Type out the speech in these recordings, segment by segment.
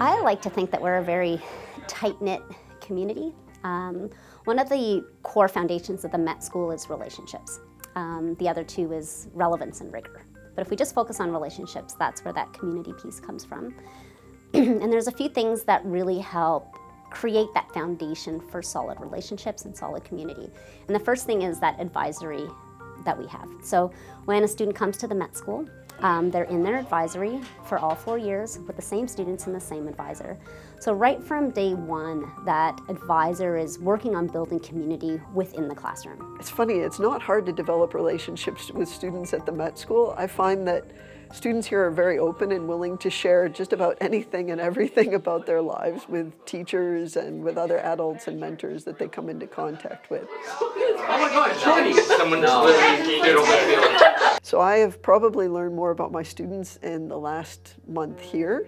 I like to think that we're a very tight-knit community. One of the core foundations of the Met School is relationships. The other two is relevance and rigor. But if we just focus on relationships, that's where that community piece comes from. And there's a few things that really help create that foundation for solid relationships and solid community. And the first thing is that advisory that we have. So when a student comes to the Met School, they're in their advisory for all 4 years with the same students and the same advisor. So right from day one, that advisor is working on building community within the classroom. It's funny, it's not hard to develop relationships with students at the Met School. I find that students here are very open and willing to share just about anything and everything about their lives with teachers and with other adults and mentors that they come into contact with. Oh my God, Johnny! Someone just literally did over the field. So I have probably learned more about my students in the last month here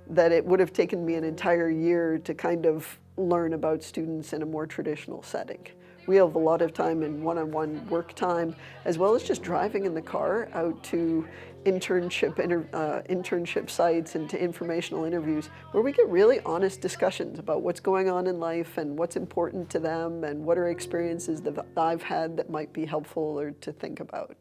that it would have taken me an entire year to kind of learn about students in a more traditional setting. We have a lot of time in one-on-one work time, as well as just driving in the car out to internship sites and to informational interviews where we get really honest discussions about what's going on in life and what's important to them and what are experiences that I've had that might be helpful or to think about.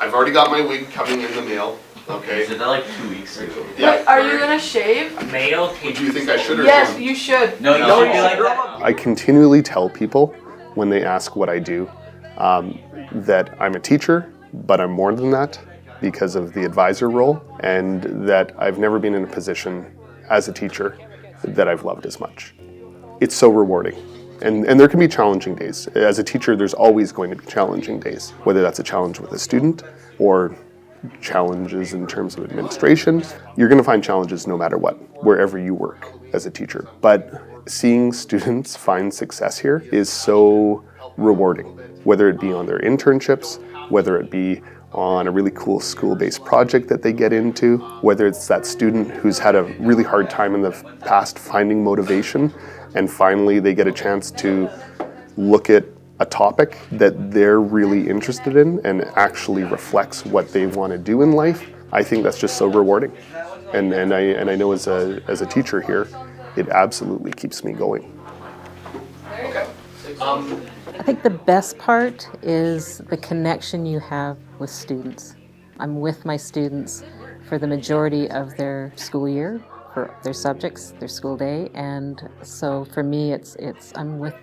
I've already got my wig coming in the mail, okay? Is it like 2 weeks ago? Yeah. Are you gonna shave? Mail? Do you think I should or Yes, shouldn't? you should. No, you should be like that. I continually tell people when they ask what I do that I'm a teacher, but I'm more than that because of the advisor role, and that I've never been in a position as a teacher that I've loved as much. It's so rewarding. And there can be challenging days. As a teacher, there's always going to be challenging days, whether that's a challenge with a student or challenges in terms of administration. You're going to find challenges no matter what, wherever you work as a teacher. But seeing students find success here is so rewarding, whether it be on their internships, whether it be on a really cool school-based project that they get into, whether it's that student who's had a really hard time in the past finding motivation, and finally they get a chance to look at a topic that they're really interested in and actually reflects what they want to do in life. I think that's just so rewarding. And I know as a teacher here, it absolutely keeps me going. Okay. I think the best part is the connection you have with students. I'm with my students for the majority of their school year, for their subjects, their school day, and so for me I'm with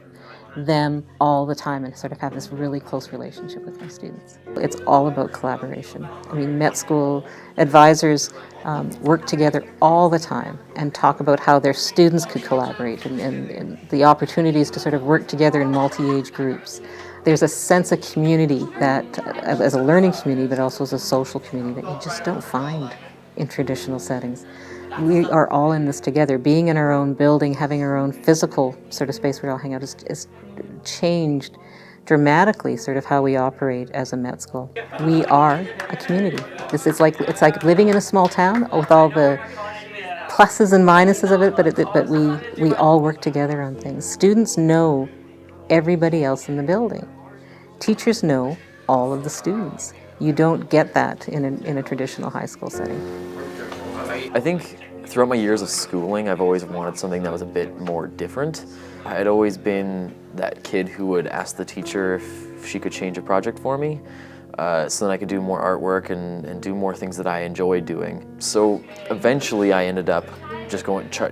them all the time and sort of have this really close relationship with my students. It's all about collaboration. I mean, Met School advisors work together all the time and talk about how their students could collaborate and the opportunities to sort of work together in multi-age groups. There's a sense of community that, as a learning community, but also as a social community that you just don't find in traditional settings. We are all in this together. Being in our own building, having our own physical sort of space where we all hang out is changed dramatically sort of how we operate as a Met School. We are a community. It's like living in a small town with all the pluses and minuses of it, but we all work together on things. Students know everybody else in the building. Teachers know all of the students. You don't get that in a traditional high school setting. I think throughout my years of schooling, I've always wanted something that was a bit more different. I had always been that kid who would ask the teacher if she could change a project for me, so that I could do more artwork and do more things that I enjoyed doing. So eventually I ended up just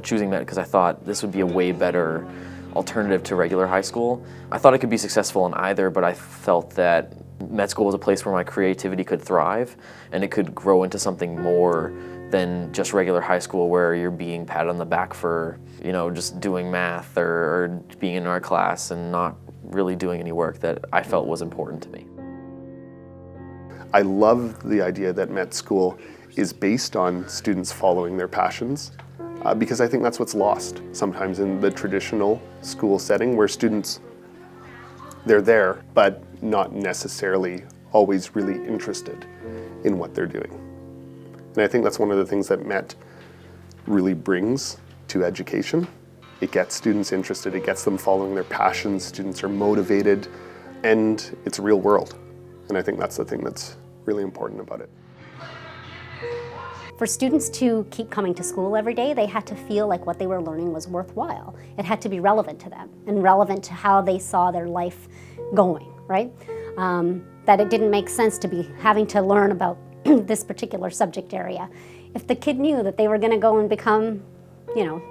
choosing Met because I thought this would be a way better alternative to regular high school. I thought I could be successful in either, but I felt that Met School was a place where my creativity could thrive and it could grow into something more than just regular high school where you're being patted on the back for, just doing math or being in art class and not really doing any work that I felt was important to me. I love the idea that Met School is based on students following their passions, because I think that's what's lost sometimes in the traditional school setting where students, they're there, but not necessarily always really interested in what they're doing. And I think that's one of the things that MET really brings to education. It gets students interested, it gets them following their passions, students are motivated, and it's real world. And I think that's the thing that's really important about it. For students to keep coming to school every day, they had to feel like what they were learning was worthwhile. It had to be relevant to them and relevant to how they saw their life going, right? That it didn't make sense to be having to learn about this particular subject area if the kid knew that they were going to go and become, you know,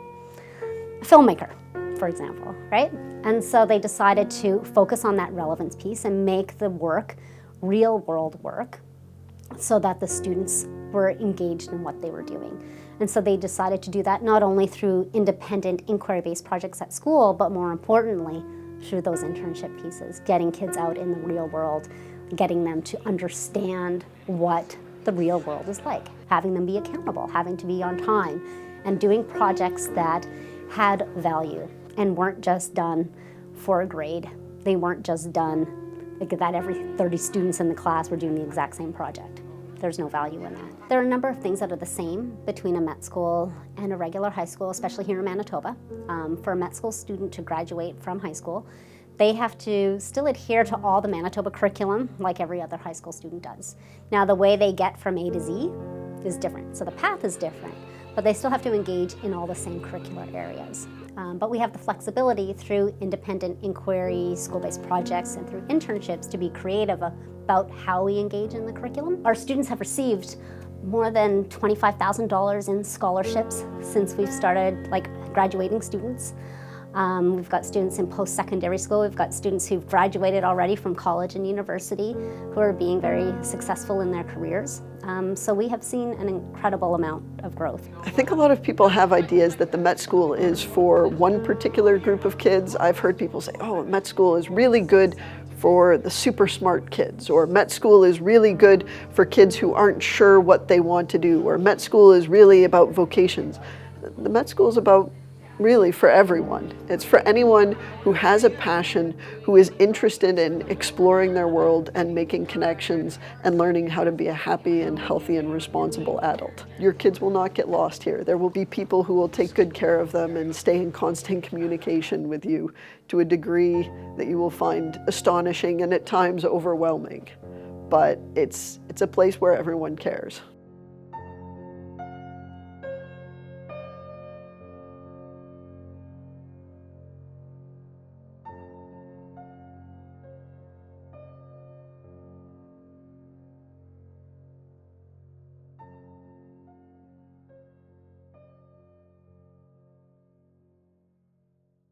a filmmaker, for example, right? And so they decided to focus on that relevance piece and make the work real world work so that the students were engaged in what they were doing. And so they decided to do that not only through independent inquiry-based projects at school, but more importantly, through those internship pieces, getting kids out in the real world, getting them to understand what the real world is like, having them be accountable, having to be on time, and doing projects that had value and weren't just done for a grade. They weren't just done like that every 30 students in the class were doing the exact same project. There's no value in that. There are a number of things that are the same between a MET school and a regular high school, especially here in Manitoba. For a MET school student to graduate from high school, they have to still adhere to all the Manitoba curriculum like every other high school student does. Now, the way they get from A to Z is different, so the path is different, but they still have to engage in all the same curricular areas. But we have the flexibility through independent inquiry, school-based projects, and through internships to be creative about how we engage in the curriculum. Our students have received more than $25,000 in scholarships since we've started graduating students. We've got students in post-secondary school. We've got students who've graduated already from college and university who are being very successful in their careers. So we have seen an incredible amount of growth. I think a lot of people have ideas that the MET school is for one particular group of kids. I've heard people say, oh, MET school is really good for the super smart kids, or MET school is really good for kids who aren't sure what they want to do, or MET school is really about vocations. The MET school is about really for everyone. It's for anyone who has a passion, who is interested in exploring their world and making connections and learning how to be a happy and healthy and responsible adult. Your kids will not get lost here. There will be people who will take good care of them and stay in constant communication with you to a degree that you will find astonishing and at times overwhelming. But it's a place where everyone cares.